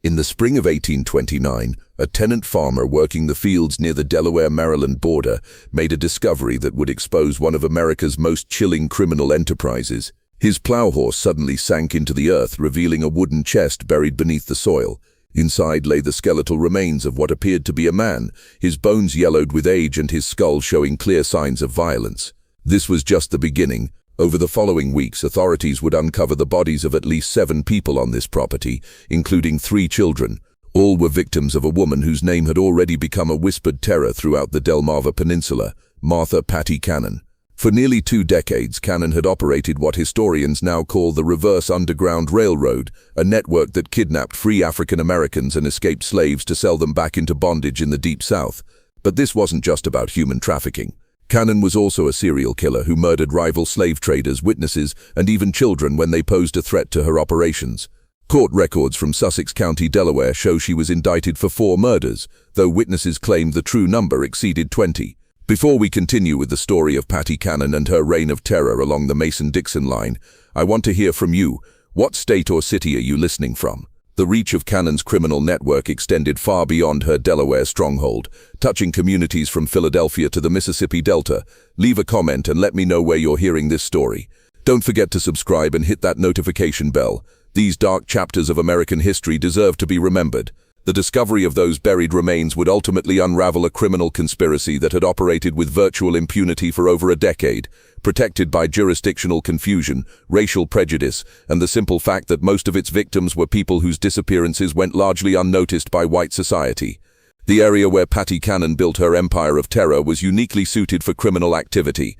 In the spring of 1829, a tenant farmer working the fields near the Delaware-Maryland border made a discovery that would expose one of America's most chilling criminal enterprises. His plow horse suddenly sank into the earth, revealing a wooden chest buried beneath the soil. Inside lay the skeletal remains of what appeared to be a man, his bones yellowed with age and his skull showing clear signs of violence. This was just the beginning. Over the following weeks, authorities would uncover the bodies of at least 7 people on this property, including 3 children. All were victims of a woman whose name had already become a whispered terror throughout the Delmarva Peninsula, Martha Patty Cannon. For nearly 2 decades, Cannon had operated what historians now call the reverse Underground Railroad, a network that kidnapped free African Americans and escaped slaves to sell them back into bondage in the Deep South. But this wasn't just about human trafficking. Cannon was also a serial killer who murdered rival slave traders, witnesses, and even children when they posed a threat to her operations. Court records from Sussex County, Delaware show she was indicted for 4 murders, though witnesses claimed the true number exceeded 20. Before we continue with the story of Patty Cannon and her reign of terror along the Mason-Dixon line, I want to hear from you. What state or city are you listening from? The reach of Cannon's criminal network extended far beyond her Delaware stronghold, touching communities from Philadelphia to the Mississippi Delta. Leave a comment and let me know where you're hearing this story. Don't forget to subscribe and hit that notification bell. These dark chapters of American history deserve to be remembered. The discovery of those buried remains would ultimately unravel a criminal conspiracy that had operated with virtual impunity for over a decade, protected by jurisdictional confusion, racial prejudice, and the simple fact that most of its victims were people whose disappearances went largely unnoticed by white society. The area where Patty Cannon built her empire of terror was uniquely suited for criminal activity.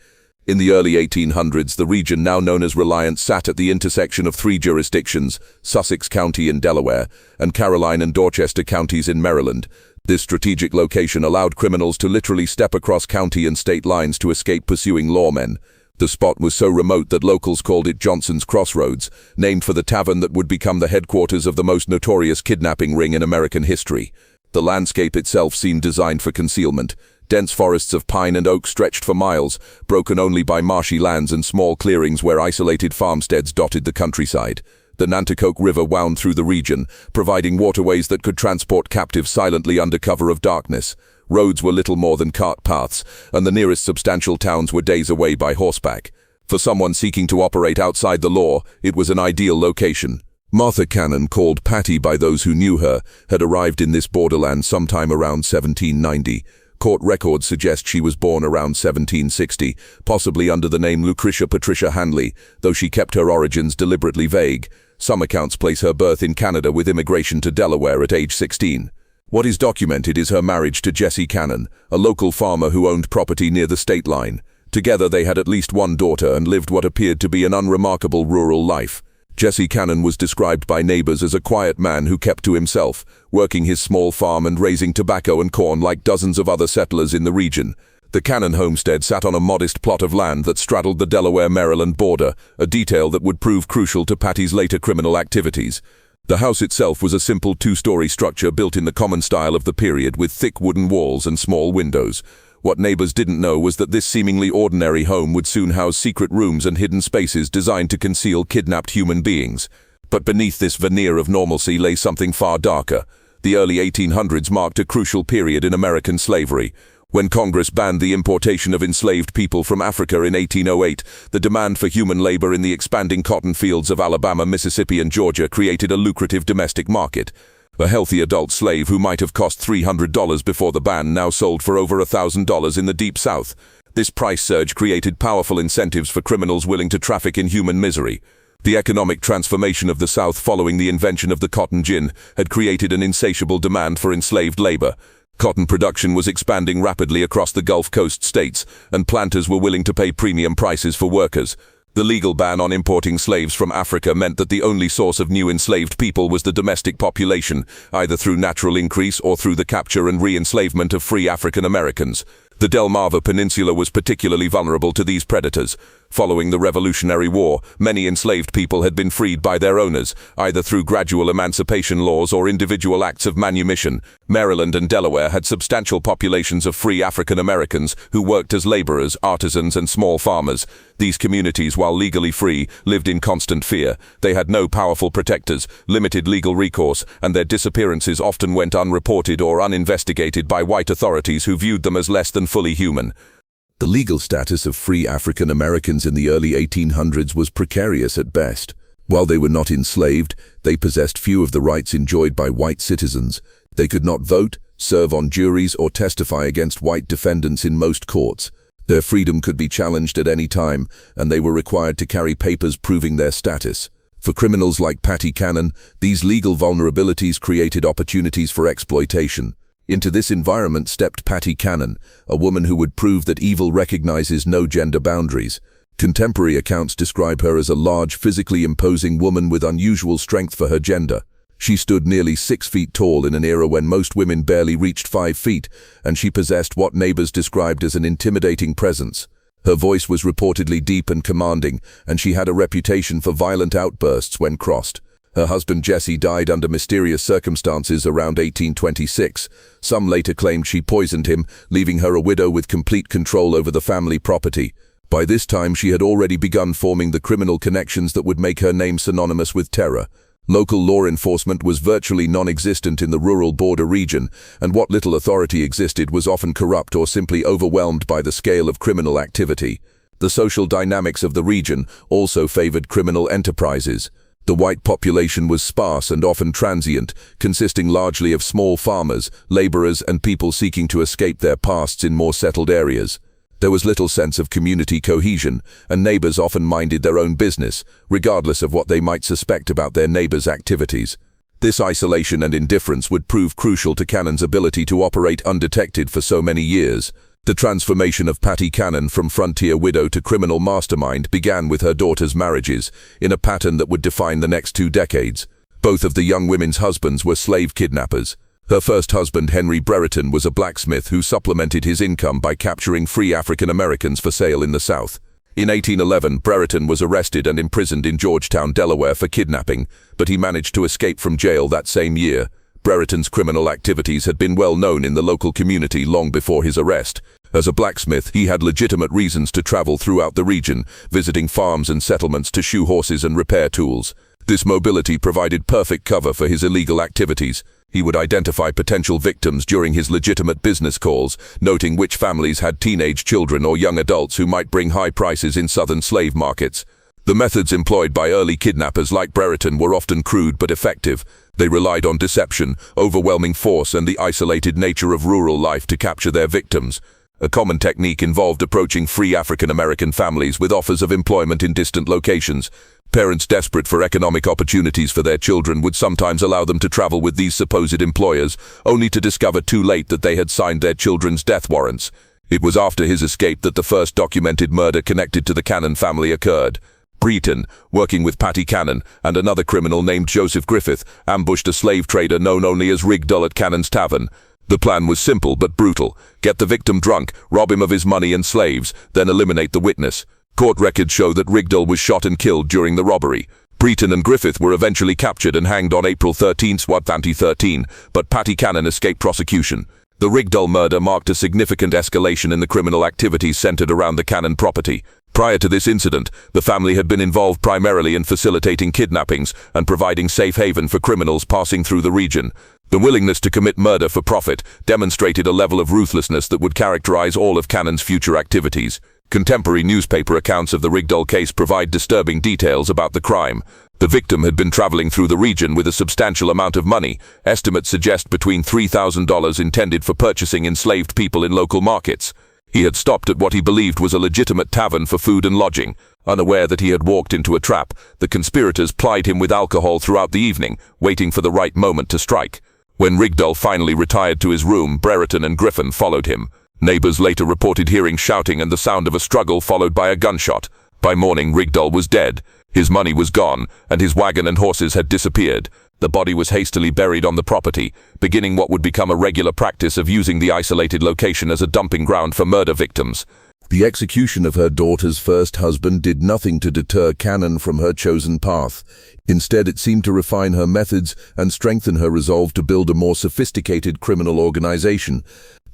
In the early 1800s, the region now known as Reliance sat at the intersection of 3 jurisdictions, Sussex County in Delaware, and Caroline and Dorchester counties in Maryland. This strategic location allowed criminals to literally step across county and state lines to escape pursuing lawmen. The spot was so remote that locals called it Johnson's Crossroads, named for the tavern that would become the headquarters of the most notorious kidnapping ring in American history. The landscape itself seemed designed for concealment. Dense forests of pine and oak stretched for miles, broken only by marshy lands and small clearings where isolated farmsteads dotted the countryside. The Nanticoke River wound through the region, providing waterways that could transport captives silently under cover of darkness. Roads were little more than cart paths, and the nearest substantial towns were days away by horseback. For someone seeking to operate outside the law, it was an ideal location. Martha Cannon, called Patty by those who knew her, had arrived in this borderland sometime around 1790. Court records suggest she was born around 1760, possibly under the name Lucretia Patricia Hanley, though she kept her origins deliberately vague. Some accounts place her birth in Canada with immigration to Delaware at age 16. What is documented is her marriage to Jesse Cannon, a local farmer who owned property near the state line. Together they had at least 1 daughter and lived what appeared to be an unremarkable rural life. Jesse Cannon was described by neighbors as a quiet man who kept to himself, working his small farm and raising tobacco and corn like dozens of other settlers in the region. The Cannon homestead sat on a modest plot of land that straddled the Delaware-Maryland border, a detail that would prove crucial to Patty's later criminal activities. The house itself was a simple 2-story structure built in the common style of the period with thick wooden walls and small windows. What neighbors didn't know was that this seemingly ordinary home would soon house secret rooms and hidden spaces designed to conceal kidnapped human beings. But beneath this veneer of normalcy lay something far darker. The early 1800s marked a crucial period in American slavery. When Congress banned the importation of enslaved people from Africa in 1808, the demand for human labor in the expanding cotton fields of Alabama, Mississippi, and Georgia created a lucrative domestic market. A healthy adult slave who might have cost $300 before the ban now sold for over $1,000 in the Deep South. This price surge created powerful incentives for criminals willing to traffic in human misery. The economic transformation of the South following the invention of the cotton gin had created an insatiable demand for enslaved labor. Cotton production was expanding rapidly across the Gulf Coast states, and planters were willing to pay premium prices for workers. The legal ban on importing slaves from Africa meant that the only source of new enslaved people was the domestic population, either through natural increase or through the capture and re-enslavement of free African Americans. The Delmarva Peninsula was particularly vulnerable to these predators. Following the Revolutionary War, many enslaved people had been freed by their owners, either through gradual emancipation laws or individual acts of manumission. Maryland and Delaware had substantial populations of free African Americans who worked as laborers, artisans, and small farmers. These communities, while legally free, lived in constant fear. They had no powerful protectors, limited legal recourse, and their disappearances often went unreported or uninvestigated by white authorities who viewed them as less than fully human. The legal status of free African Americans in the early 1800s was precarious at best. While they were not enslaved, they possessed few of the rights enjoyed by white citizens. They could not vote, serve on juries, or testify against white defendants in most courts. Their freedom could be challenged at any time, and they were required to carry papers proving their status. For criminals like Patty Cannon, these legal vulnerabilities created opportunities for exploitation. Into this environment stepped Patty Cannon, a woman who would prove that evil recognizes no gender boundaries. Contemporary accounts describe her as a large, physically imposing woman with unusual strength for her gender. She stood nearly 6 feet tall in an era when most women barely reached 5 feet, and she possessed what neighbors described as an intimidating presence. Her voice was reportedly deep and commanding, and she had a reputation for violent outbursts when crossed. Her husband Jesse died under mysterious circumstances around 1826. Some later claimed she poisoned him, leaving her a widow with complete control over the family property. By this time, she had already begun forming the criminal connections that would make her name synonymous with terror. Local law enforcement was virtually non-existent in the rural border region, and what little authority existed was often corrupt or simply overwhelmed by the scale of criminal activity. The social dynamics of the region also favored criminal enterprises. The white population was sparse and often transient, consisting largely of small farmers, laborers, and people seeking to escape their pasts in more settled areas. There was little sense of community cohesion, and neighbors often minded their own business, regardless of what they might suspect about their neighbors' activities. This isolation and indifference would prove crucial to Cannon's ability to operate undetected for so many years. The transformation of Patty Cannon from frontier widow to criminal mastermind began with her daughters' marriages, in a pattern that would define the next 2 decades. Both of the young women's husbands were slave kidnappers. Her first husband, Henry Brereton, was a blacksmith who supplemented his income by capturing free African Americans for sale in the South. In 1811, Brereton was arrested and imprisoned in Georgetown, Delaware for kidnapping, but he managed to escape from jail that same year. Brereton's criminal activities had been well known in the local community long before his arrest. As a blacksmith, he had legitimate reasons to travel throughout the region, visiting farms and settlements to shoe horses and repair tools. This mobility provided perfect cover for his illegal activities. He would identify potential victims during his legitimate business calls, noting which families had teenage children or young adults who might bring high prices in southern slave markets. The methods employed by early kidnappers like Brereton were often crude but effective. They relied on deception, overwhelming force, and the isolated nature of rural life to capture their victims. A common technique involved approaching free African American families with offers of employment in distant locations. Parents desperate for economic opportunities for their children would sometimes allow them to travel with these supposed employers, only to discover too late that they had signed their children's death warrants. It was after his escape that the first documented murder connected to the Cannon family occurred. Brereton, working with Patty Cannon and another criminal named Joseph Griffith, ambushed a slave trader known only as Rigdon at Cannon's tavern. The plan was simple but brutal. Get the victim drunk, rob him of his money and slaves, then eliminate the witness. Court records show that Rigdon was shot and killed during the robbery. Brereton and Griffith were eventually captured and hanged on April 13, 2013, but Patty Cannon escaped prosecution. The Rigdon murder marked a significant escalation in the criminal activities centered around the Cannon property. Prior to this incident, the family had been involved primarily in facilitating kidnappings and providing safe haven for criminals passing through the region. The willingness to commit murder for profit demonstrated a level of ruthlessness that would characterize all of Cannon's future activities. Contemporary newspaper accounts of the Rigdon case provide disturbing details about the crime. The victim had been traveling through the region with a substantial amount of money. Estimates suggest between $3,000 intended for purchasing enslaved people in local markets. He had stopped at what he believed was a legitimate tavern for food and lodging. Unaware that he had walked into a trap, the conspirators plied him with alcohol throughout the evening, waiting for the right moment to strike. When Rigdon finally retired to his room, Brereton and Griffin followed him. Neighbors later reported hearing shouting and the sound of a struggle followed by a gunshot. By morning, Rigdon was dead. His money was gone, and his wagon and horses had disappeared. The body was hastily buried on the property, beginning what would become a regular practice of using the isolated location as a dumping ground for murder victims. The execution of her daughter's first husband did nothing to deter Cannon from her chosen path. Instead, it seemed to refine her methods and strengthen her resolve to build a more sophisticated criminal organization.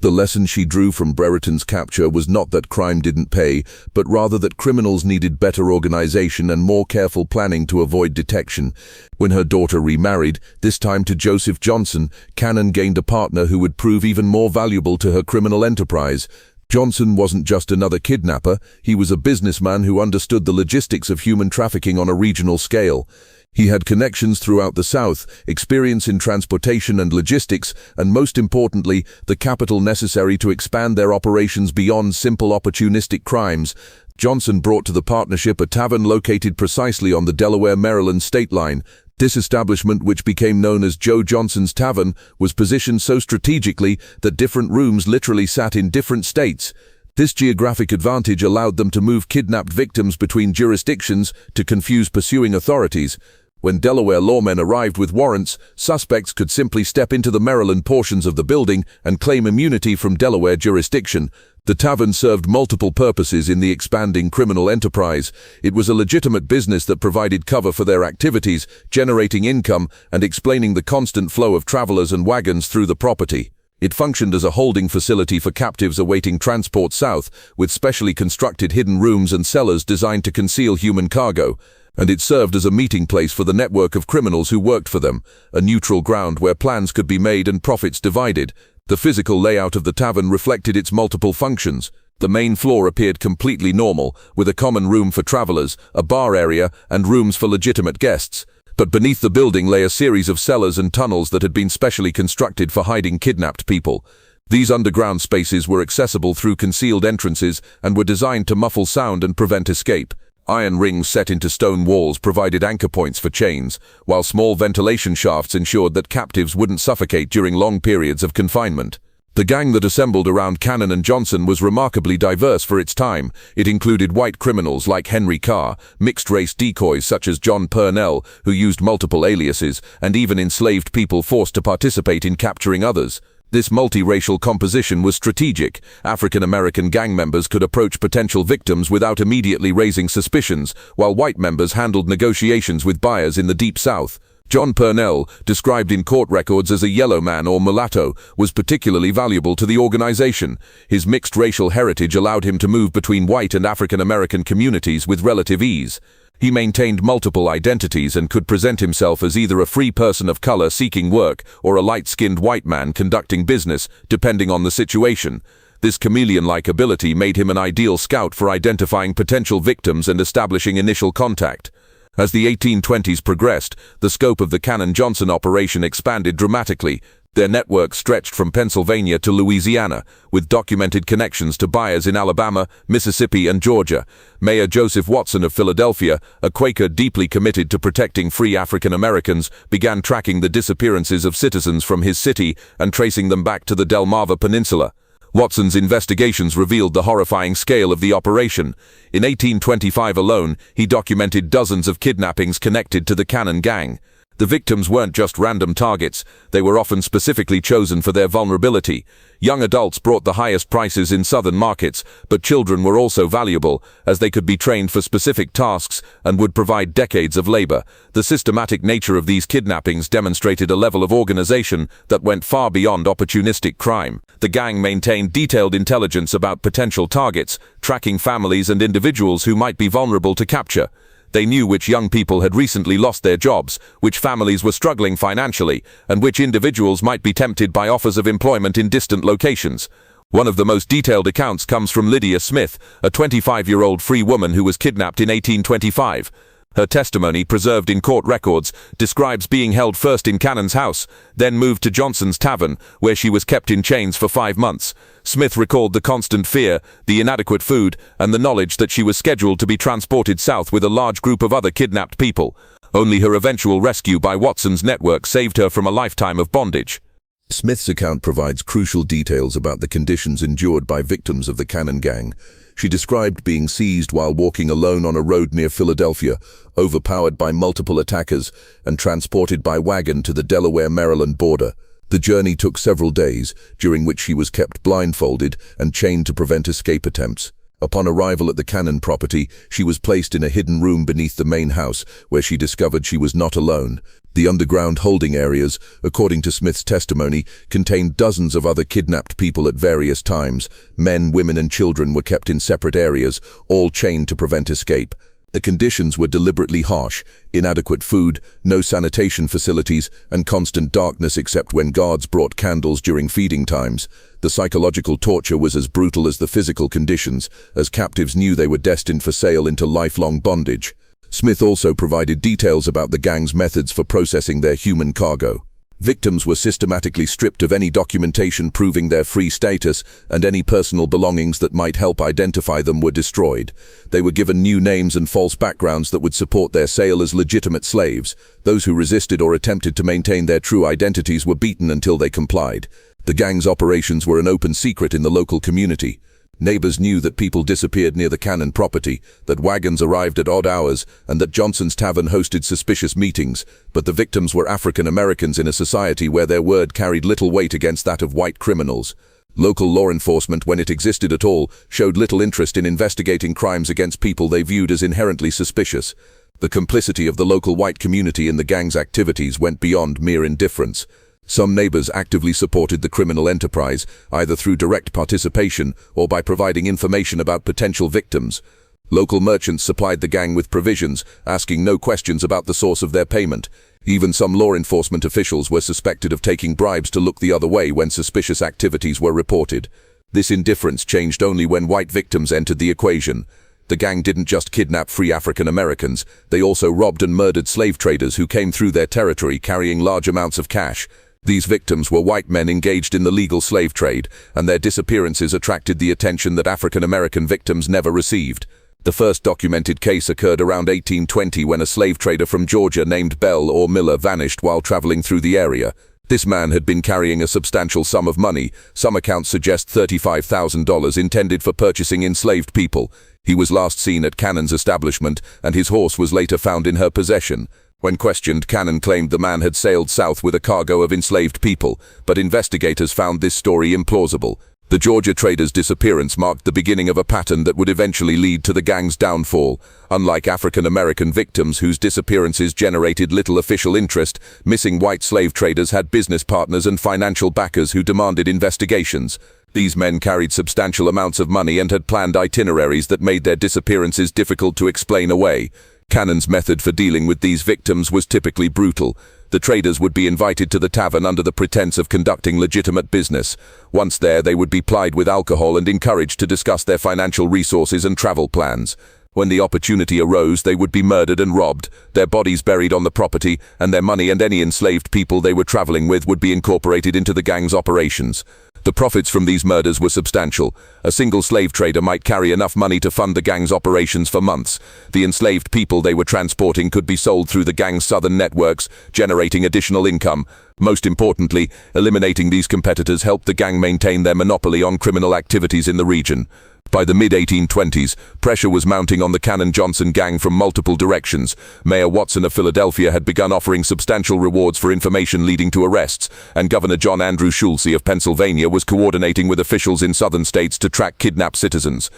The lesson she drew from Brereton's capture was not that crime didn't pay, but rather that criminals needed better organization and more careful planning to avoid detection. When her daughter remarried, this time to Joseph Johnson, Cannon gained a partner who would prove even more valuable to her criminal enterprise. Johnson wasn't just another kidnapper, he was a businessman who understood the logistics of human trafficking on a regional scale. He had connections throughout the South, experience in transportation and logistics, and most importantly, the capital necessary to expand their operations beyond simple opportunistic crimes. Johnson brought to the partnership a tavern located precisely on the Delaware-Maryland state line. This establishment, which became known as Joe Johnson's Tavern, was positioned so strategically that different rooms literally sat in different states. This geographic advantage allowed them to move kidnapped victims between jurisdictions to confuse pursuing authorities. When Delaware lawmen arrived with warrants, suspects could simply step into the Maryland portions of the building and claim immunity from Delaware jurisdiction. The tavern served multiple purposes in the expanding criminal enterprise. It was a legitimate business that provided cover for their activities, generating income and explaining the constant flow of travelers and wagons through the property. It functioned as a holding facility for captives awaiting transport south, with specially constructed hidden rooms and cellars designed to conceal human cargo. And it served as a meeting place for the network of criminals who worked for them, a neutral ground where plans could be made and profits divided. The physical layout of the tavern reflected its multiple functions. The main floor appeared completely normal, with a common room for travelers, a bar area, and rooms for legitimate guests. But beneath the building lay a series of cellars and tunnels that had been specially constructed for hiding kidnapped people. These underground spaces were accessible through concealed entrances and were designed to muffle sound and prevent escape. Iron rings set into stone walls provided anchor points for chains, while small ventilation shafts ensured that captives wouldn't suffocate during long periods of confinement. The gang that assembled around Cannon and Johnson was remarkably diverse for its time. It included white criminals like Henry Carr, mixed-race decoys such as John Purnell, who used multiple aliases, and even enslaved people forced to participate in capturing others. This multiracial composition was strategic. African-American gang members could approach potential victims without immediately raising suspicions, while white members handled negotiations with buyers in the Deep South. John Purnell, described in court records as a yellow man or mulatto, was particularly valuable to the organization. His mixed racial heritage allowed him to move between white and African-American communities with relative ease. He maintained multiple identities and could present himself as either a free person of color seeking work or a light-skinned white man conducting business, depending on the situation. This chameleon-like ability made him an ideal scout for identifying potential victims and establishing initial contact. As the 1820s progressed, the scope of the Cannon-Johnson operation expanded dramatically. Their network stretched from Pennsylvania to Louisiana, with documented connections to buyers in Alabama, Mississippi, and Georgia. Mayor Joseph Watson of Philadelphia, a Quaker deeply committed to protecting free African Americans, began tracking the disappearances of citizens from his city and tracing them back to the Delmarva Peninsula. Watson's investigations revealed the horrifying scale of the operation. In 1825 alone, he documented dozens of kidnappings connected to the Cannon gang. The victims weren't just random targets, they were often specifically chosen for their vulnerability. Young adults brought the highest prices in southern markets, but children were also valuable, as they could be trained for specific tasks and would provide decades of labor. The systematic nature of these kidnappings demonstrated a level of organization that went far beyond opportunistic crime. The gang maintained detailed intelligence about potential targets, tracking families and individuals who might be vulnerable to capture. They knew which young people had recently lost their jobs, which families were struggling financially, and which individuals might be tempted by offers of employment in distant locations. One of the most detailed accounts comes from Lydia Smith, a 25-year-old free woman who was kidnapped in 1825. Her testimony, preserved in court records, describes being held first in Cannon's house, then moved to Johnson's Tavern, where she was kept in chains for 5 months. Smith recalled the constant fear, the inadequate food, and the knowledge that she was scheduled to be transported south with a large group of other kidnapped people. Only her eventual rescue by Watson's network saved her from a lifetime of bondage. Smith's account provides crucial details about the conditions endured by victims of the Cannon gang. She described being seized while walking alone on a road near Philadelphia, overpowered by multiple attackers, and transported by wagon to the Delaware-Maryland border. The journey took several days, during which she was kept blindfolded and chained to prevent escape attempts. Upon arrival at the Cannon property, she was placed in a hidden room beneath the main house, where she discovered she was not alone. The underground holding areas, according to Smith's testimony, contained dozens of other kidnapped people at various times. Men, women, and children were kept in separate areas, all chained to prevent escape. The conditions were deliberately harsh: inadequate food, no sanitation facilities, and constant darkness except when guards brought candles during feeding times. The psychological torture was as brutal as the physical conditions, as captives knew they were destined for sale into lifelong bondage. Smith also provided details about the gang's methods for processing their human cargo. Victims were systematically stripped of any documentation proving their free status, and any personal belongings that might help identify them were destroyed. They were given new names and false backgrounds that would support their sale as legitimate slaves. Those who resisted or attempted to maintain their true identities were beaten until they complied. The gang's operations were an open secret in the local community. Neighbors knew that people disappeared near the Cannon property, that wagons arrived at odd hours, and that Johnson's Tavern hosted suspicious meetings, but the victims were African Americans in a society where their word carried little weight against that of white criminals. Local law enforcement, when it existed at all, showed little interest in investigating crimes against people they viewed as inherently suspicious. The complicity of the local white community in the gang's activities went beyond mere indifference. Some neighbors actively supported the criminal enterprise, either through direct participation or by providing information about potential victims. Local merchants supplied the gang with provisions, asking no questions about the source of their payment. Even some law enforcement officials were suspected of taking bribes to look the other way when suspicious activities were reported. This indifference changed only when white victims entered the equation. The gang didn't just kidnap free African Americans, they also robbed and murdered slave traders who came through their territory carrying large amounts of cash. These victims were white men engaged in the legal slave trade, and their disappearances attracted the attention that African American victims never received. The first documented case occurred around 1820 when a slave trader from Georgia named Bell or Miller vanished while traveling through the area. This man had been carrying a substantial sum of money. Some accounts suggest $35,000 intended for purchasing enslaved people. He was last seen at Cannon's establishment, and his horse was later found in her possession. When questioned, Cannon claimed the man had sailed south with a cargo of enslaved people, but investigators found this story implausible. The Georgia trader's disappearance marked the beginning of a pattern that would eventually lead to the gang's downfall. Unlike African American victims whose disappearances generated little official interest, missing white slave traders had business partners and financial backers who demanded investigations. These men carried substantial amounts of money and had planned itineraries that made their disappearances difficult to explain away. Cannon's method for dealing with these victims was typically brutal. The traders would be invited to the tavern under the pretense of conducting legitimate business. Once there, they would be plied with alcohol and encouraged to discuss their financial resources and travel plans. When the opportunity arose, they would be murdered and robbed, their bodies buried on the property, and their money and any enslaved people they were traveling with would be incorporated into the gang's operations. The profits from these murders were substantial. A single slave trader might carry enough money to fund the gang's operations for months. The enslaved people they were transporting could be sold through the gang's southern networks, generating additional income. Most importantly, eliminating these competitors helped the gang maintain their monopoly on criminal activities in the region. By the mid-1820s, pressure was mounting on the Cannon-Johnson gang from multiple directions. Mayor Watson of Philadelphia had begun offering substantial rewards for information leading to arrests, and Governor John Andrew Schulze of Pennsylvania was coordinating with officials in southern states to track kidnapped citizens.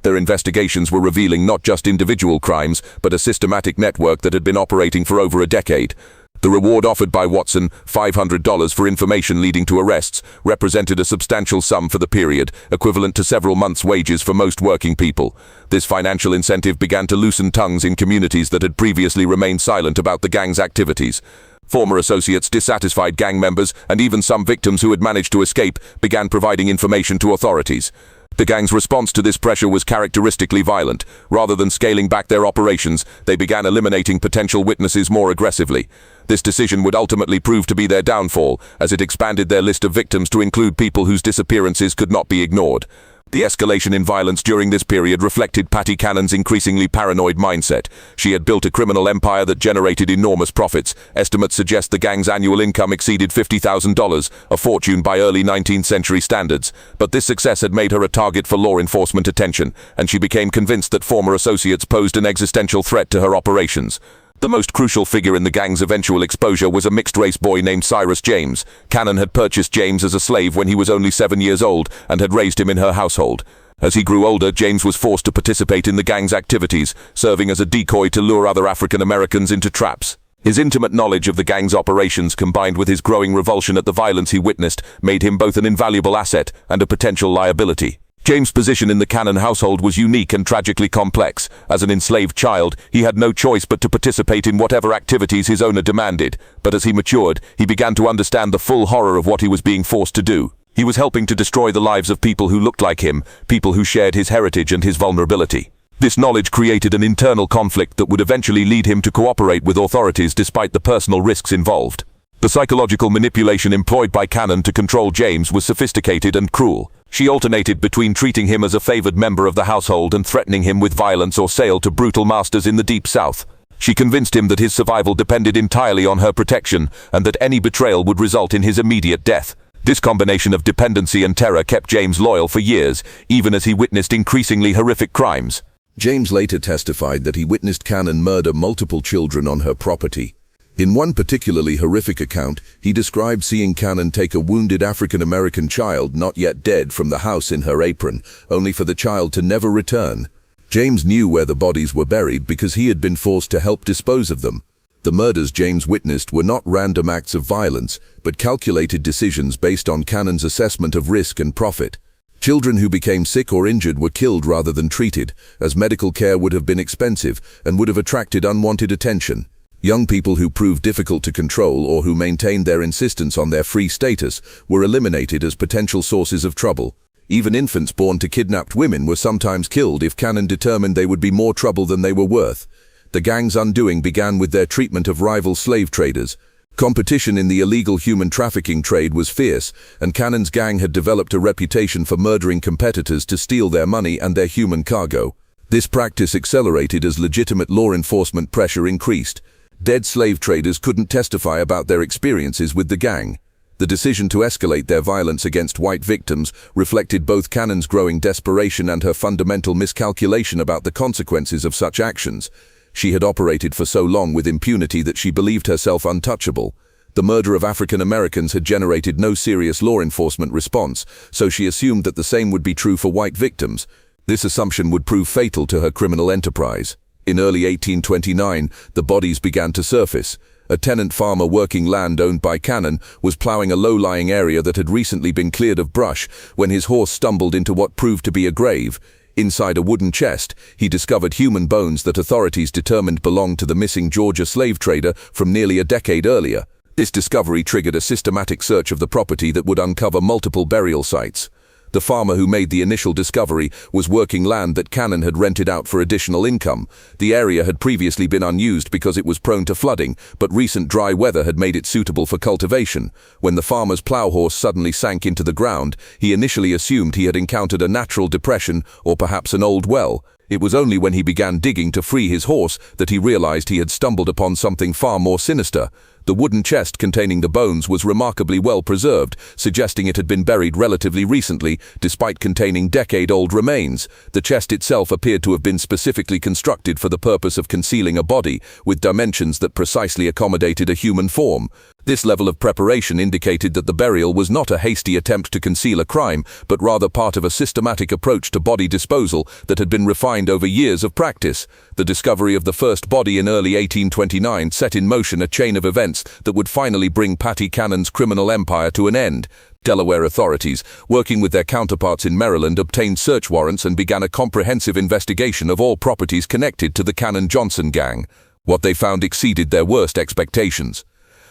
Their investigations were revealing not just individual crimes, but a systematic network that had been operating for over a decade. The reward offered by Watson, $500 for information leading to arrests, represented a substantial sum for the period, equivalent to several months' wages for most working people. This financial incentive began to loosen tongues in communities that had previously remained silent about the gang's activities. Former associates, dissatisfied gang members, and even some victims who had managed to escape began providing information to authorities. The gang's response to this pressure was characteristically violent. Rather than scaling back their operations, they began eliminating potential witnesses more aggressively. This decision would ultimately prove to be their downfall, as it expanded their list of victims to include people whose disappearances could not be ignored. The escalation in violence during this period reflected Patty Cannon's increasingly paranoid mindset. She had built a criminal empire that generated enormous profits. Estimates suggest the gang's annual income exceeded $50,000, a fortune by early 19th century standards. But this success had made her a target for law enforcement attention, and she became convinced that former associates posed an existential threat to her operations. The most crucial figure in the gang's eventual exposure was a mixed-race boy named Cyrus James. Cannon had purchased James as a slave when he was only 7 years old and had raised him in her household. As he grew older, James was forced to participate in the gang's activities, serving as a decoy to lure other African Americans into traps. His intimate knowledge of the gang's operations, combined with his growing revulsion at the violence he witnessed, made him both an invaluable asset and a potential liability. James' position in the Cannon household was unique and tragically complex. As an enslaved child, he had no choice but to participate in whatever activities his owner demanded. But as he matured, he began to understand the full horror of what he was being forced to do. He was helping to destroy the lives of people who looked like him, people who shared his heritage and his vulnerability. This knowledge created an internal conflict that would eventually lead him to cooperate with authorities despite the personal risks involved. The psychological manipulation employed by Cannon to control James was sophisticated and cruel. She alternated between treating him as a favored member of the household and threatening him with violence or sale to brutal masters in the Deep South. She convinced him that his survival depended entirely on her protection and that any betrayal would result in his immediate death. This combination of dependency and terror kept James loyal for years, even as he witnessed increasingly horrific crimes. James later testified that he witnessed Cannon murder multiple children on her property. In one particularly horrific account, he described seeing Cannon take a wounded African-American child not yet dead from the house in her apron, only for the child to never return. James knew where the bodies were buried because he had been forced to help dispose of them. The murders James witnessed were not random acts of violence, but calculated decisions based on Cannon's assessment of risk and profit. Children who became sick or injured were killed rather than treated, as medical care would have been expensive and would have attracted unwanted attention. Young people who proved difficult to control or who maintained their insistence on their free status were eliminated as potential sources of trouble. Even infants born to kidnapped women were sometimes killed if Cannon determined they would be more trouble than they were worth. The gang's undoing began with their treatment of rival slave traders. Competition in the illegal human trafficking trade was fierce, and Cannon's gang had developed a reputation for murdering competitors to steal their money and their human cargo. This practice accelerated as legitimate law enforcement pressure increased. Dead slave traders couldn't testify about their experiences with the gang. The decision to escalate their violence against white victims reflected both Cannon's growing desperation and her fundamental miscalculation about the consequences of such actions. She had operated for so long with impunity that she believed herself untouchable. The murder of African Americans had generated no serious law enforcement response, so she assumed that the same would be true for white victims. This assumption would prove fatal to her criminal enterprise. In early 1829, the bodies began to surface. A tenant farmer working land owned by Cannon was plowing a low-lying area that had recently been cleared of brush when his horse stumbled into what proved to be a grave. Inside a wooden chest, he discovered human bones that authorities determined belonged to the missing Georgia slave trader from nearly a decade earlier. This discovery triggered a systematic search of the property that would uncover multiple burial sites. The farmer who made the initial discovery was working land that Cannon had rented out for additional income. The area had previously been unused because it was prone to flooding, but recent dry weather had made it suitable for cultivation. When the farmer's plow horse suddenly sank into the ground, he initially assumed he had encountered a natural depression or perhaps an old well. It was only when he began digging to free his horse that he realized he had stumbled upon something far more sinister. The wooden chest containing the bones was remarkably well preserved, suggesting it had been buried relatively recently, despite containing decade-old remains. The chest itself appeared to have been specifically constructed for the purpose of concealing a body, with dimensions that precisely accommodated a human form. This level of preparation indicated that the burial was not a hasty attempt to conceal a crime, but rather part of a systematic approach to body disposal that had been refined over years of practice. The discovery of the first body in early 1829 set in motion a chain of events that would finally bring Patty Cannon's criminal empire to an end. Delaware authorities, working with their counterparts in Maryland, obtained search warrants and began a comprehensive investigation of all properties connected to the Cannon-Johnson gang. What they found exceeded their worst expectations.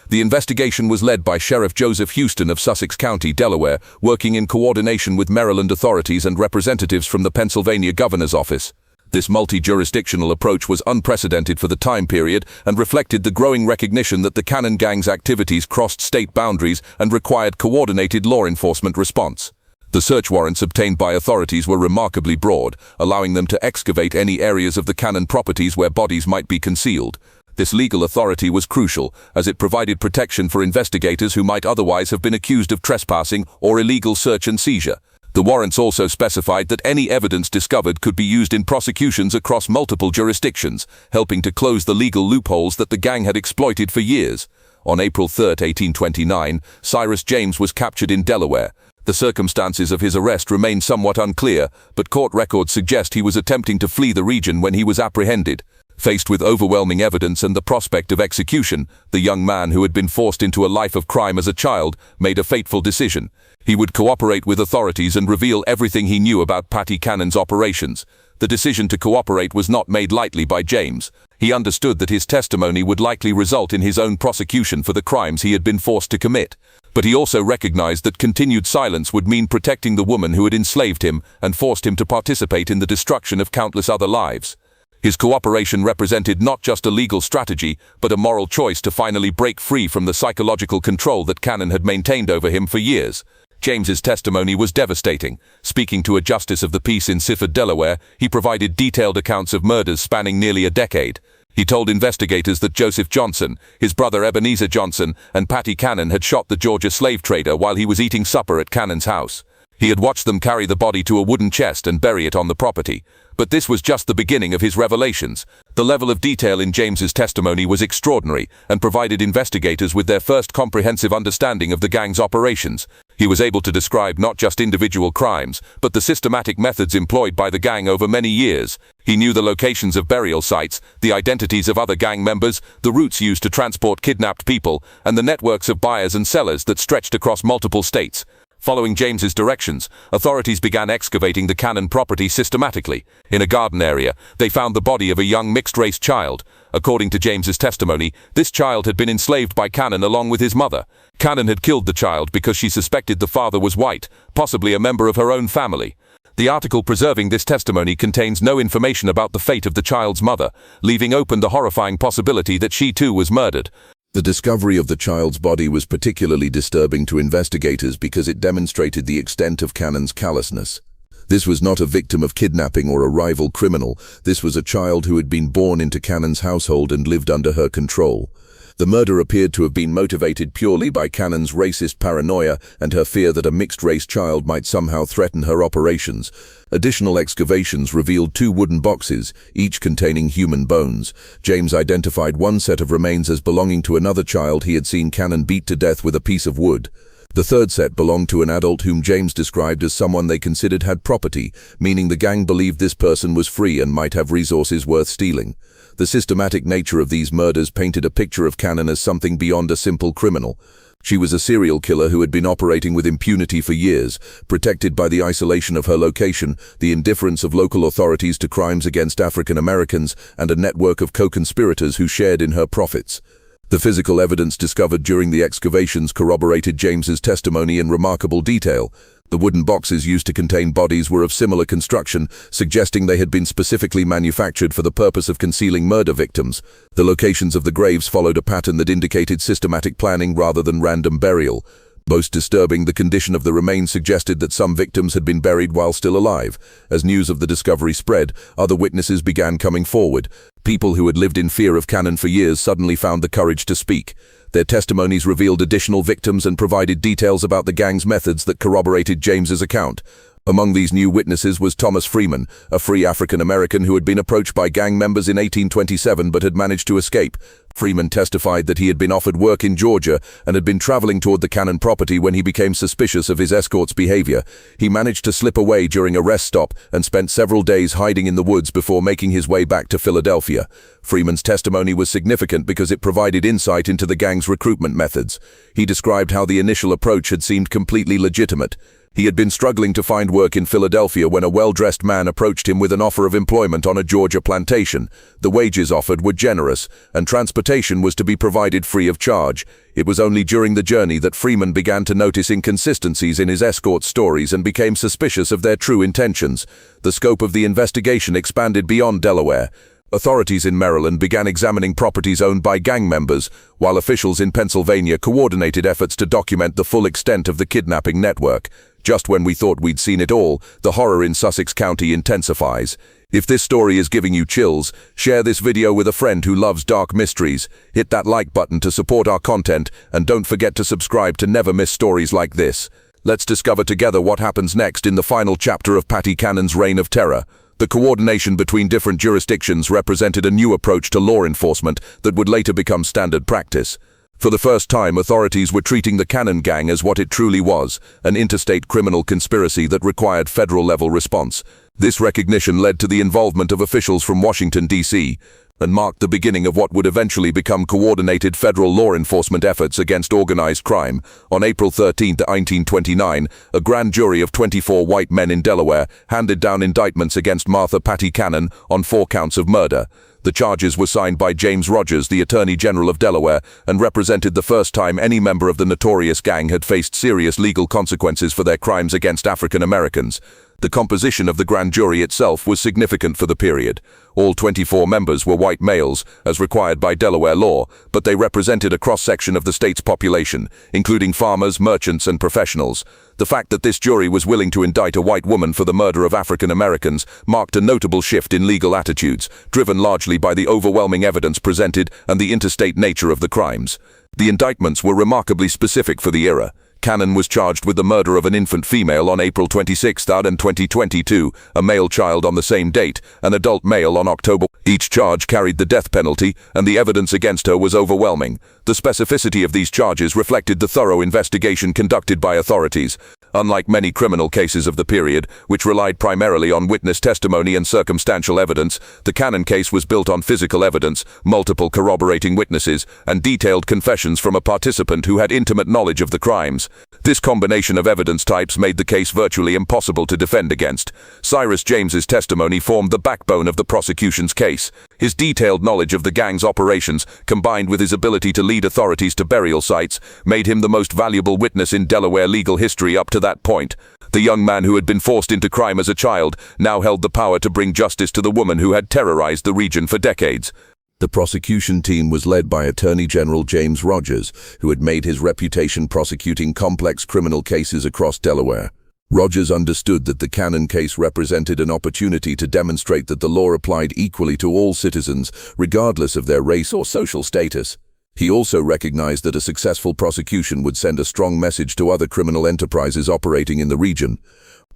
The investigation was led by Sheriff Joseph Houston of Sussex County, Delaware, working in coordination with Maryland authorities and representatives from the Pennsylvania governor's office. This multi-jurisdictional approach was unprecedented for the time period and reflected the growing recognition that the Cannon gang's activities crossed state boundaries and required coordinated law enforcement response. The search warrants obtained by authorities were remarkably broad, allowing them to excavate any areas of the Cannon properties where bodies might be concealed. This legal authority was crucial, as it provided protection for investigators who might otherwise have been accused of trespassing or illegal search and seizure. The warrants also specified that any evidence discovered could be used in prosecutions across multiple jurisdictions, helping to close the legal loopholes that the gang had exploited for years. On April 3, 1829, Cyrus James was captured in Delaware. The circumstances of his arrest remain somewhat unclear, but court records suggest he was attempting to flee the region when he was apprehended. Faced with overwhelming evidence and the prospect of execution, the young man who had been forced into a life of crime as a child made a fateful decision. He would cooperate with authorities and reveal everything he knew about Patty Cannon's operations. The decision to cooperate was not made lightly by James. He understood that his testimony would likely result in his own prosecution for the crimes he had been forced to commit. But he also recognized that continued silence would mean protecting the woman who had enslaved him and forced him to participate in the destruction of countless other lives. His cooperation represented not just a legal strategy, but a moral choice to finally break free from the psychological control that Cannon had maintained over him for years. James's testimony was devastating. Speaking to a justice of the peace in Sifford, Delaware, he provided detailed accounts of murders spanning nearly a decade. He told investigators that Joseph Johnson, his brother Ebenezer Johnson, and Patty Cannon had shot the Georgia slave trader while he was eating supper at Cannon's house. He had watched them carry the body to a wooden chest and bury it on the property. But this was just the beginning of his revelations. The level of detail in James's testimony was extraordinary and provided investigators with their first comprehensive understanding of the gang's operations. He was able to describe not just individual crimes, but the systematic methods employed by the gang over many years. He knew the locations of burial sites, the identities of other gang members, the routes used to transport kidnapped people, and the networks of buyers and sellers that stretched across multiple states. Following James's directions, authorities began excavating the Cannon property systematically. In a garden area, they found the body of a young mixed-race child. According to James's testimony, this child had been enslaved by Cannon along with his mother. Cannon had killed the child because she suspected the father was white, possibly a member of her own family. The article preserving this testimony contains no information about the fate of the child's mother, leaving open the horrifying possibility that she too was murdered. The discovery of the child's body was particularly disturbing to investigators because it demonstrated the extent of Cannon's callousness. This was not a victim of kidnapping or a rival criminal. This was a child who had been born into Cannon's household and lived under her control. The murder appeared to have been motivated purely by Cannon's racist paranoia and her fear that a mixed-race child might somehow threaten her operations. Additional excavations revealed 2 wooden boxes, each containing human bones. James identified one set of remains as belonging to another child he had seen Cannon beat to death with a piece of wood. The third set belonged to an adult whom James described as someone they considered had property, meaning the gang believed this person was free and might have resources worth stealing. The systematic nature of these murders painted a picture of Cannon as something beyond a simple criminal. She was a serial killer who had been operating with impunity for years, protected by the isolation of her location, the indifference of local authorities to crimes against African Americans, and a network of co-conspirators who shared in her profits. The physical evidence discovered during the excavations corroborated James's testimony in remarkable detail. The wooden boxes used to contain bodies were of similar construction, suggesting they had been specifically manufactured for the purpose of concealing murder victims. The locations of the graves followed a pattern that indicated systematic planning rather than random burial. Most disturbing, the condition of the remains suggested that some victims had been buried while still alive. As news of the discovery spread, other witnesses began coming forward. People who had lived in fear of Cannon for years suddenly found the courage to speak. Their testimonies revealed additional victims and provided details about the gang's methods that corroborated James's account. Among these new witnesses was Thomas Freeman, a free African-American who had been approached by gang members in 1827 but had managed to escape. Freeman testified that he had been offered work in Georgia and had been traveling toward the Cannon property when he became suspicious of his escort's behavior. He managed to slip away during a rest stop and spent several days hiding in the woods before making his way back to Philadelphia. Freeman's testimony was significant because it provided insight into the gang's recruitment methods. He described how the initial approach had seemed completely legitimate. He had been struggling to find work in Philadelphia when a well-dressed man approached him with an offer of employment on a Georgia plantation. The wages offered were generous, and transportation was to be provided free of charge. It was only during the journey that Freeman began to notice inconsistencies in his escort's stories and became suspicious of their true intentions. The scope of the investigation expanded beyond Delaware. Authorities in Maryland began examining properties owned by gang members, while officials in Pennsylvania coordinated efforts to document the full extent of the kidnapping network. Just when we thought we'd seen it all, the horror in Sussex County intensifies. If this story is giving you chills, share this video with a friend who loves dark mysteries. Hit that like button to support our content, and don't forget to subscribe to never miss stories like this. Let's discover together what happens next in the final chapter of Patty Cannon's reign of terror. The coordination between different jurisdictions represented a new approach to law enforcement that would later become standard practice. For the first time, authorities were treating the Cannon Gang as what it truly was, an interstate criminal conspiracy that required federal-level response. This recognition led to the involvement of officials from Washington, D.C., and marked the beginning of what would eventually become coordinated federal law enforcement efforts against organized crime. On April 13, 1929, a grand jury of 24 white men in Delaware handed down indictments against Martha Patty Cannon on 4 counts of murder. The charges were signed by James Rogers, the Attorney General of Delaware, and represented the first time any member of the notorious gang had faced serious legal consequences for their crimes against African Americans. The composition of the grand jury itself was significant for the period. All 24 members were white males, as required by Delaware law, but they represented a cross-section of the state's population, including farmers, merchants, and professionals. The fact that this jury was willing to indict a white woman for the murder of African Americans marked a notable shift in legal attitudes, driven largely by the overwhelming evidence presented and the interstate nature of the crimes. The indictments were remarkably specific for the era. Cannon was charged with the murder of an infant female on April 26, 2022, a male child on the same date, an adult male on October. Each charge carried the death penalty, and the evidence against her was overwhelming. The specificity of these charges reflected the thorough investigation conducted by authorities. Unlike many criminal cases of the period, which relied primarily on witness testimony and circumstantial evidence, the Cannon case was built on physical evidence, multiple corroborating witnesses, and detailed confessions from a participant who had intimate knowledge of the crimes. This combination of evidence types made the case virtually impossible to defend against. Cyrus James's testimony formed the backbone of the prosecution's case. His detailed knowledge of the gang's operations, combined with his ability to lead authorities to burial sites, made him the most valuable witness in Delaware legal history up to that point. The young man who had been forced into crime as a child now held the power to bring justice to the woman who had terrorized the region for decades. The prosecution team was led by Attorney General James Rogers, who had made his reputation prosecuting complex criminal cases across Delaware. Rogers understood that the Cannon case represented an opportunity to demonstrate that the law applied equally to all citizens, regardless of their race or social status. He also recognized that a successful prosecution would send a strong message to other criminal enterprises operating in the region.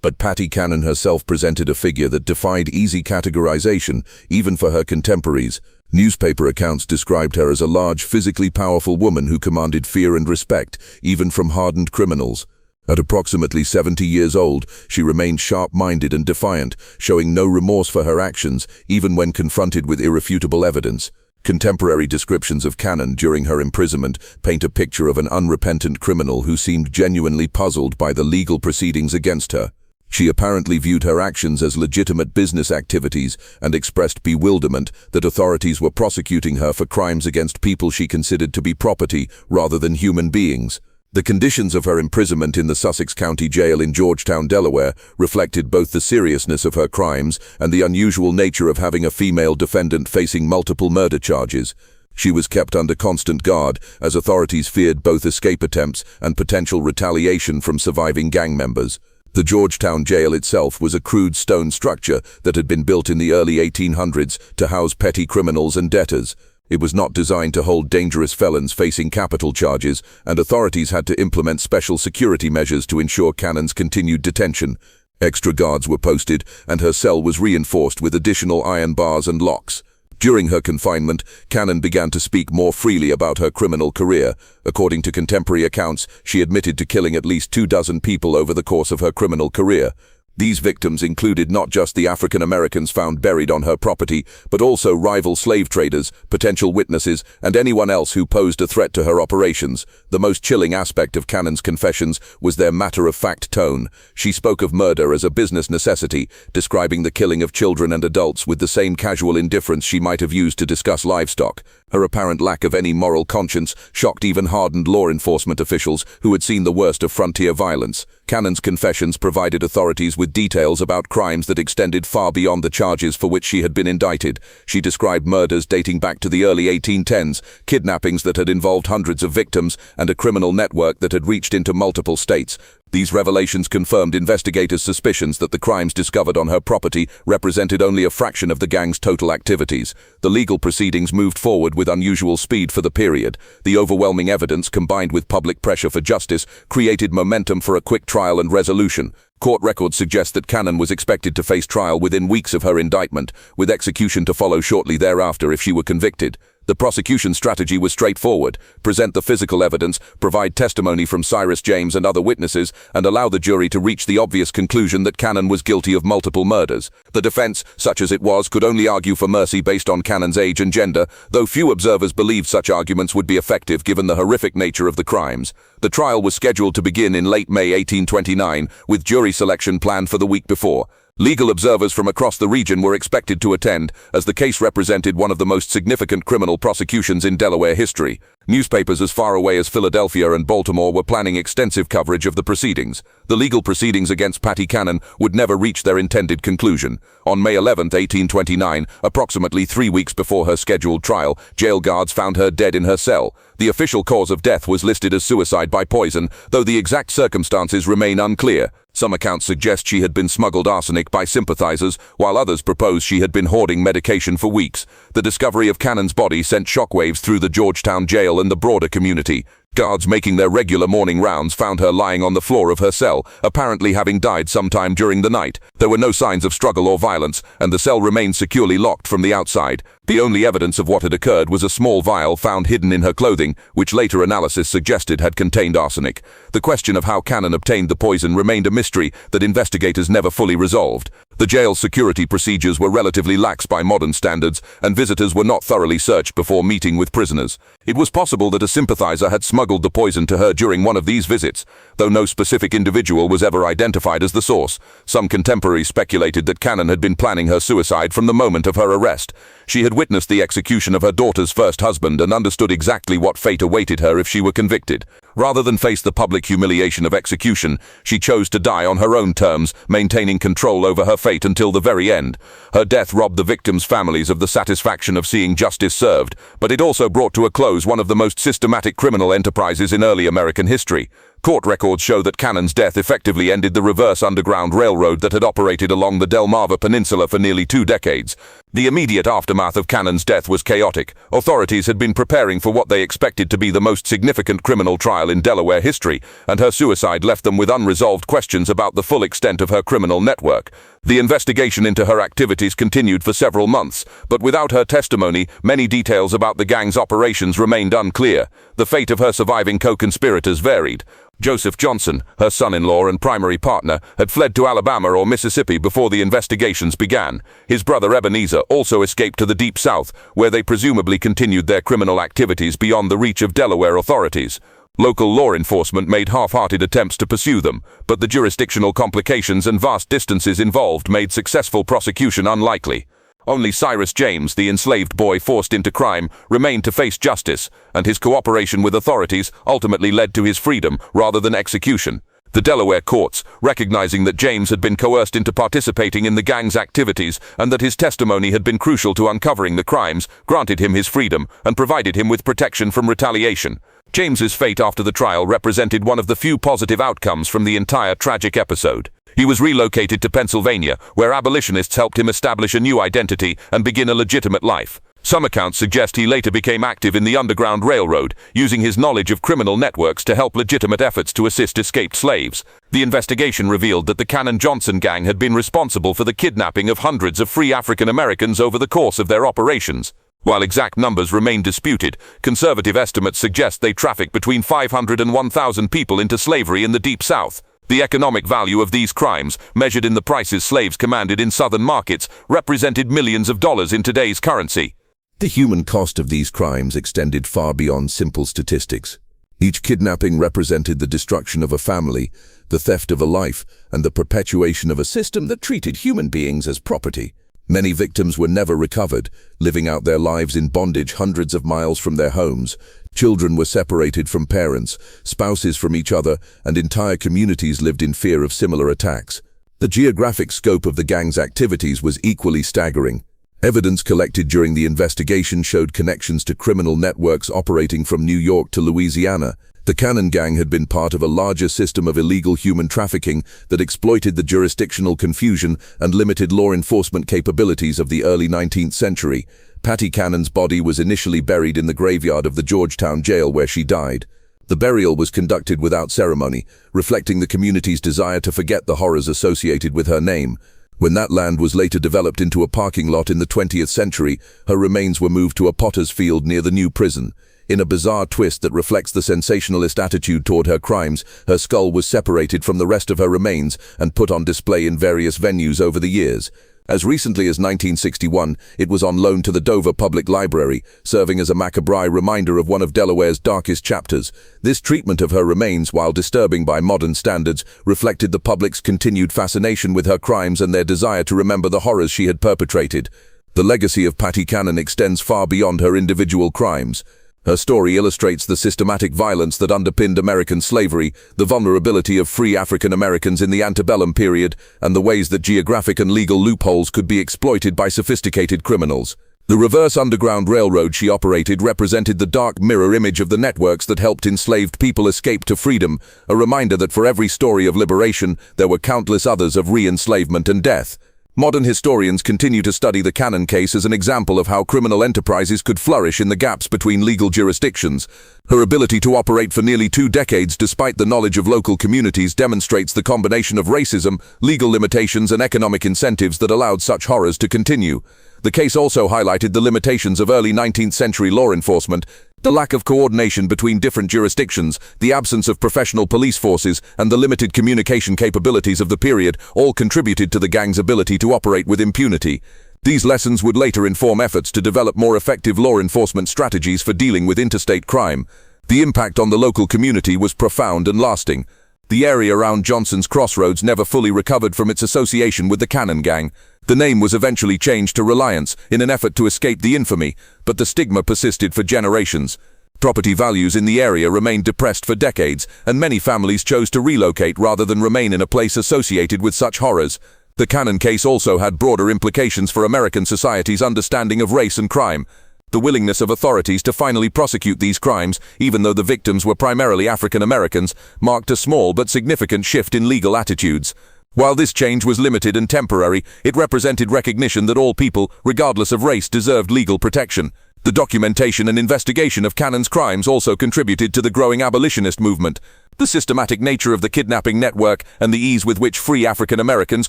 But Patty Cannon herself presented a figure that defied easy categorization, even for her contemporaries. Newspaper accounts described her as a large, physically powerful woman who commanded fear and respect, even from hardened criminals. At approximately 70 years old, she remained sharp-minded and defiant, showing no remorse for her actions, even when confronted with irrefutable evidence. Contemporary descriptions of Cannon during her imprisonment paint a picture of an unrepentant criminal who seemed genuinely puzzled by the legal proceedings against her. She apparently viewed her actions as legitimate business activities and expressed bewilderment that authorities were prosecuting her for crimes against people she considered to be property rather than human beings. The conditions of her imprisonment in the Sussex County Jail in Georgetown, Delaware, reflected both the seriousness of her crimes and the unusual nature of having a female defendant facing multiple murder charges. She was kept under constant guard, as authorities feared both escape attempts and potential retaliation from surviving gang members. The Georgetown jail itself was a crude stone structure that had been built in the early 1800s to house petty criminals and debtors. It was not designed to hold dangerous felons facing capital charges, and authorities had to implement special security measures to ensure Cannon's continued detention. Extra guards were posted, and her cell was reinforced with additional iron bars and locks. During her confinement, Cannon began to speak more freely about her criminal career. According to contemporary accounts, she admitted to killing at least 24 people over the course of her criminal career. These victims included not just the African Americans found buried on her property, but also rival slave traders, potential witnesses, and anyone else who posed a threat to her operations. The most chilling aspect of Cannon's confessions was their matter-of-fact tone. She spoke of murder as a business necessity, describing the killing of children and adults with the same casual indifference she might have used to discuss livestock. Her apparent lack of any moral conscience shocked even hardened law enforcement officials who had seen the worst of frontier violence. Cannon's confessions provided authorities with details about crimes that extended far beyond the charges for which she had been indicted. She described murders dating back to the early 1810s, kidnappings that had involved hundreds of victims, and a criminal network that had reached into multiple states. These revelations confirmed investigators' suspicions that the crimes discovered on her property represented only a fraction of the gang's total activities. The legal proceedings moved forward with unusual speed for the period. The overwhelming evidence, combined with public pressure for justice, created momentum for a quick trial and resolution. Court records suggest that Cannon was expected to face trial within weeks of her indictment, with execution to follow shortly thereafter if she were convicted. The prosecution strategy was straightforward: present the physical evidence, provide testimony from Cyrus James and other witnesses, and allow the jury to reach the obvious conclusion that Cannon was guilty of multiple murders. The defense, such as it was, could only argue for mercy based on Cannon's age and gender, though few observers believed such arguments would be effective given the horrific nature of the crimes. The trial was scheduled to begin in late May 1829, with jury selection planned for the week before. Legal observers from across the region were expected to attend, as the case represented one of the most significant criminal prosecutions in Delaware history. Newspapers as far away as Philadelphia and Baltimore were planning extensive coverage of the proceedings. The legal proceedings against Patty Cannon would never reach their intended conclusion. On May 11, 1829, approximately 3 weeks before her scheduled trial, jail guards found her dead in her cell. The official cause of death was listed as suicide by poison, though the exact circumstances remain unclear. Some accounts suggest she had been smuggled arsenic by sympathizers, while others propose she had been hoarding medication for weeks. The discovery of Cannon's body sent shockwaves through the Georgetown jail and the broader community. Guards making their regular morning rounds found her lying on the floor of her cell, apparently having died sometime during the night. There were no signs of struggle or violence, and the cell remained securely locked from the outside. The only evidence of what had occurred was a small vial found hidden in her clothing, which later analysis suggested had contained arsenic. The question of how Cannon obtained the poison remained a mystery that investigators never fully resolved. The jail's security procedures were relatively lax by modern standards, and visitors were not thoroughly searched before meeting with prisoners. It was possible that a sympathizer had smuggled the poison to her during one of these visits, though no specific individual was ever identified as the source. Some contemporaries speculated that Cannon had been planning her suicide from the moment of her arrest. She had witnessed the execution of her daughter's first husband and understood exactly what fate awaited her if she were convicted. Rather than face the public humiliation of execution, she chose to die on her own terms, maintaining control over her fate until the very end. Her death robbed the victims' families of the satisfaction of seeing justice served, but it also brought to a close one of the most systematic criminal enterprises in early American history. Court records show that Cannon's death effectively ended the reverse underground railroad that had operated along the Delmarva Peninsula for nearly 2 decades. The immediate aftermath of Cannon's death was chaotic. Authorities had been preparing for what they expected to be the most significant criminal trial in Delaware history, and her suicide left them with unresolved questions about the full extent of her criminal network. The investigation into her activities continued for several months, but without her testimony, many details about the gang's operations remained unclear. The fate of her surviving co-conspirators varied. Joseph Johnson, her son-in-law and primary partner, had fled to Alabama or Mississippi before the investigations began. His brother Ebenezer also escaped to the Deep South, where they presumably continued their criminal activities beyond the reach of Delaware authorities. Local law enforcement made half-hearted attempts to pursue them, but the jurisdictional complications and vast distances involved made successful prosecution unlikely. Only Cyrus James, the enslaved boy forced into crime, remained to face justice, and his cooperation with authorities ultimately led to his freedom rather than execution. The Delaware courts, recognizing that James had been coerced into participating in the gang's activities and that his testimony had been crucial to uncovering the crimes, granted him his freedom and provided him with protection from retaliation. James's fate after the trial represented one of the few positive outcomes from the entire tragic episode. He was relocated to Pennsylvania, where abolitionists helped him establish a new identity and begin a legitimate life. Some accounts suggest he later became active in the Underground Railroad, using his knowledge of criminal networks to help legitimate efforts to assist escaped slaves. The investigation revealed that the Cannon-Johnson gang had been responsible for the kidnapping of hundreds of free African Americans over the course of their operations. While exact numbers remain disputed, conservative estimates suggest they trafficked between 500 and 1,000 people into slavery in the Deep South. The economic value of these crimes, measured in the prices slaves commanded in southern markets, represented millions of dollars in today's currency. The human cost of these crimes extended far beyond simple statistics. Each kidnapping represented the destruction of a family, the theft of a life, and the perpetuation of a system that treated human beings as property. Many victims were never recovered, living out their lives in bondage hundreds of miles from their homes. Children were separated from parents, spouses from each other, and entire communities lived in fear of similar attacks. The geographic scope of the gang's activities was equally staggering. Evidence collected during the investigation showed connections to criminal networks operating from New York to Louisiana. The Cannon gang had been part of a larger system of illegal human trafficking that exploited the jurisdictional confusion and limited law enforcement capabilities of the early 19th century. Patty Cannon's body was initially buried in the graveyard of the Georgetown jail where she died. The burial was conducted without ceremony, reflecting the community's desire to forget the horrors associated with her name. When that land was later developed into a parking lot in the 20th century, her remains were moved to a potter's field near the new prison. In a bizarre twist that reflects the sensationalist attitude toward her crimes, her skull was separated from the rest of her remains and put on display in various venues over the years. As recently as 1961, it was on loan to the Dover Public Library, serving as a macabre reminder of one of Delaware's darkest chapters. This treatment of her remains, while disturbing by modern standards, reflected the public's continued fascination with her crimes and their desire to remember the horrors she had perpetrated. The legacy of Patty Cannon extends far beyond her individual crimes. Her story illustrates the systematic violence that underpinned American slavery, the vulnerability of free African Americans in the antebellum period, and the ways that geographic and legal loopholes could be exploited by sophisticated criminals. The reverse Underground Railroad she operated represented the dark mirror image of the networks that helped enslaved people escape to freedom, a reminder that for every story of liberation, there were countless others of re-enslavement and death. Modern historians continue to study the Cannon case as an example of how criminal enterprises could flourish in the gaps between legal jurisdictions. Her ability to operate for nearly 2 decades despite the knowledge of local communities demonstrates the combination of racism, legal limitations, and economic incentives that allowed such horrors to continue. The case also highlighted the limitations of early 19th century law enforcement, the lack of coordination between different jurisdictions, the absence of professional police forces, and the limited communication capabilities of the period all contributed to the gang's ability to operate with impunity. These lessons would later inform efforts to develop more effective law enforcement strategies for dealing with interstate crime. The impact on the local community was profound and lasting. The area around Johnson's Crossroads never fully recovered from its association with the Cannon gang. The name was eventually changed to Reliance in an effort to escape the infamy, but the stigma persisted for generations. Property values in the area remained depressed for decades, and many families chose to relocate rather than remain in a place associated with such horrors. The Cannon case also had broader implications for American society's understanding of race and crime. The willingness of authorities to finally prosecute these crimes, even though the victims were primarily African Americans, marked a small but significant shift in legal attitudes. While this change was limited and temporary, it represented recognition that all people, regardless of race, deserved legal protection. The documentation and investigation of Cannon's crimes also contributed to the growing abolitionist movement. The systematic nature of the kidnapping network and the ease with which free African Americans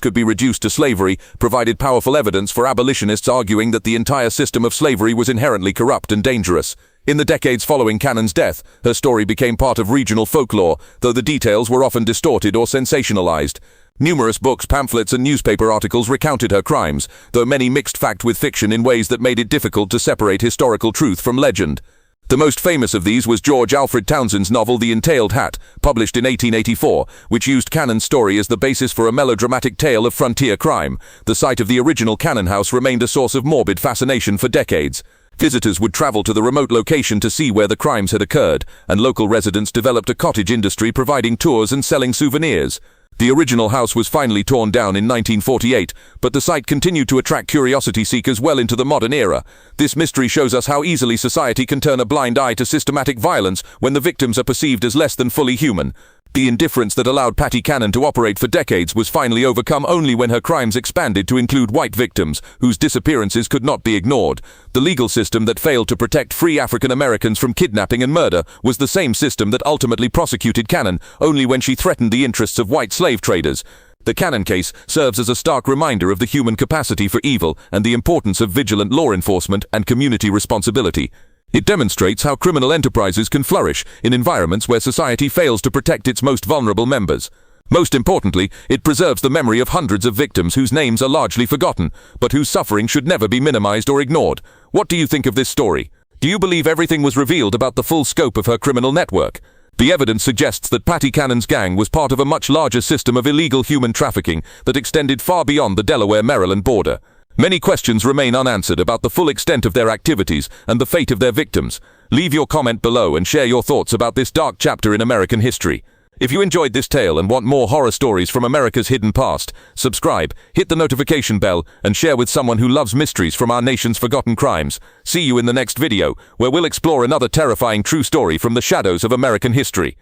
could be reduced to slavery provided powerful evidence for abolitionists arguing that the entire system of slavery was inherently corrupt and dangerous. In the decades following Cannon's death, her story became part of regional folklore, though the details were often distorted or sensationalized. Numerous books, pamphlets, and newspaper articles recounted her crimes, though many mixed fact with fiction in ways that made it difficult to separate historical truth from legend. The most famous of these was George Alfred Townsend's novel The Entailed Hat, published in 1884, which used Cannon's story as the basis for a melodramatic tale of frontier crime. The site of the original Cannon house remained a source of morbid fascination for decades. Visitors would travel to the remote location to see where the crimes had occurred, and local residents developed a cottage industry providing tours and selling souvenirs. The original house was finally torn down in 1948, but the site continued to attract curiosity seekers well into the modern era. This mystery shows us how easily society can turn a blind eye to systematic violence when the victims are perceived as less than fully human. The indifference that allowed Patty Cannon to operate for decades was finally overcome only when her crimes expanded to include white victims, whose disappearances could not be ignored. The legal system that failed to protect free African Americans from kidnapping and murder was the same system that ultimately prosecuted Cannon, only when she threatened the interests of white slave traders. The Cannon case serves as a stark reminder of the human capacity for evil and the importance of vigilant law enforcement and community responsibility. It demonstrates how criminal enterprises can flourish in environments where society fails to protect its most vulnerable members. Most importantly, it preserves the memory of hundreds of victims whose names are largely forgotten, but whose suffering should never be minimized or ignored. What do you think of this story? Do you believe everything was revealed about the full scope of her criminal network? The evidence suggests that Patty Cannon's gang was part of a much larger system of illegal human trafficking that extended far beyond the Delaware-Maryland border. Many questions remain unanswered about the full extent of their activities and the fate of their victims. Leave your comment below and share your thoughts about this dark chapter in American history. If you enjoyed this tale and want more horror stories from America's hidden past, subscribe, hit the notification bell, and share with someone who loves mysteries from our nation's forgotten crimes. See you in the next video, where we'll explore another terrifying true story from the shadows of American history.